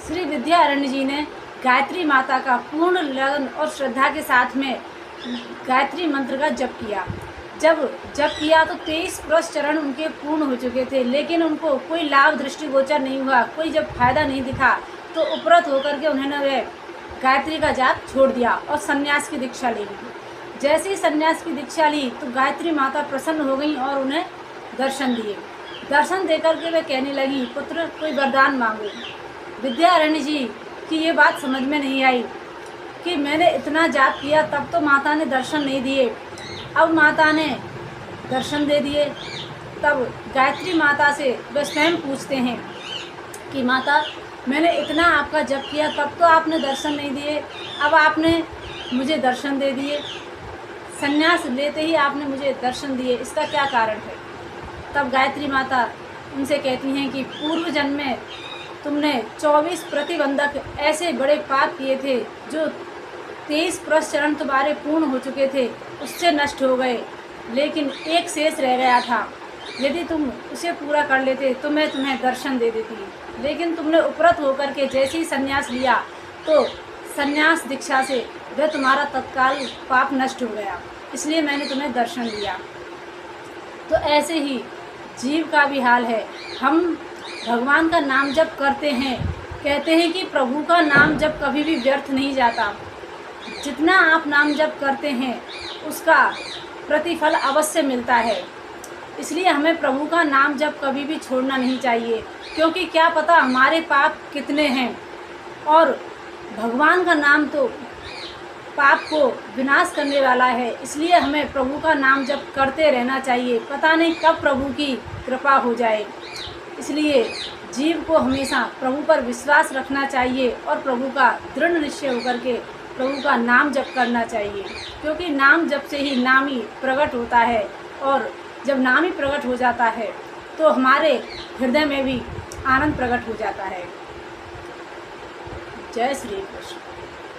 श्री विद्यारण्य जी ने गायत्री माता का पूर्ण लगन और श्रद्धा के साथ में गायत्री मंत्र का जप किया। जब जप किया तो 23 पुरुष चरण उनके पूर्ण हो चुके थे, लेकिन उनको कोई लाभ दृष्टिगोचर नहीं हुआ, कोई जब फायदा नहीं दिखा तो उपरत होकर के उन्होंने वह गायत्री का जाप छोड़ दिया और संन्यास की दीक्षा ले ली। जैसे ही संन्यास की दीक्षा ली तो गायत्री माता प्रसन्न हो गई और उन्हें दर्शन दिए। दर्शन देकर के वे कहने लगी, पुत्र कोई वरदान मांगो। विद्यारण्य जी की ये बात समझ में नहीं आई कि मैंने इतना जाप किया तब तो माता ने दर्शन नहीं दिए, अब माता ने दर्शन दे दिए। तब गायत्री माता से वे स्वयं पूछते हैं कि माता मैंने इतना आपका जप किया तब तो आपने दर्शन नहीं दिए, अब आपने मुझे दर्शन दे दिए, संन्यास लेते ही आपने मुझे दर्शन दिए, इसका क्या कारण है। तब गायत्री माता उनसे कहती हैं कि पूर्व जन्म में तुमने 24 प्रतिबंधक ऐसे बड़े पाप किए थे जो 23 पुरुष चरण तुम्हारे पूर्ण हो चुके थे, उससे नष्ट हो गए, लेकिन एक शेष रह गया था। यदि तुम उसे पूरा कर लेते तो मैं तुम्हें दर्शन दे देती, लेकिन तुमने उपरत होकर के जैसे ही संन्यास लिया तो संन्यास दीक्षा से वह तुम्हारा तत्काल पाप नष्ट हो गया, इसलिए मैंने तुम्हें दर्शन दिया। तो ऐसे ही जीव का भी हाल है। हम भगवान का नाम जप करते हैं, कहते हैं कि प्रभु का नाम जप कभी भी व्यर्थ नहीं जाता। जितना आप नाम जप करते हैं उसका प्रतिफल अवश्य मिलता है, इसलिए हमें प्रभु का नाम जप कभी भी छोड़ना नहीं चाहिए, क्योंकि क्या पता हमारे पाप कितने हैं। और भगवान का नाम तो पाप को विनाश करने वाला है, इसलिए हमें प्रभु का नाम जप करते रहना चाहिए। पता नहीं कब प्रभु की कृपा हो जाए, इसलिए जीव को हमेशा प्रभु पर विश्वास रखना चाहिए और प्रभु का दृढ़ निश्चय होकर के प्रभु का नाम जप करना चाहिए, क्योंकि नाम जप से ही नाम ही प्रकट होता है, और जब नाम ही प्रकट हो जाता है तो हमारे हृदय में भी आनंद प्रकट हो जाता है। जय श्री कृष्ण।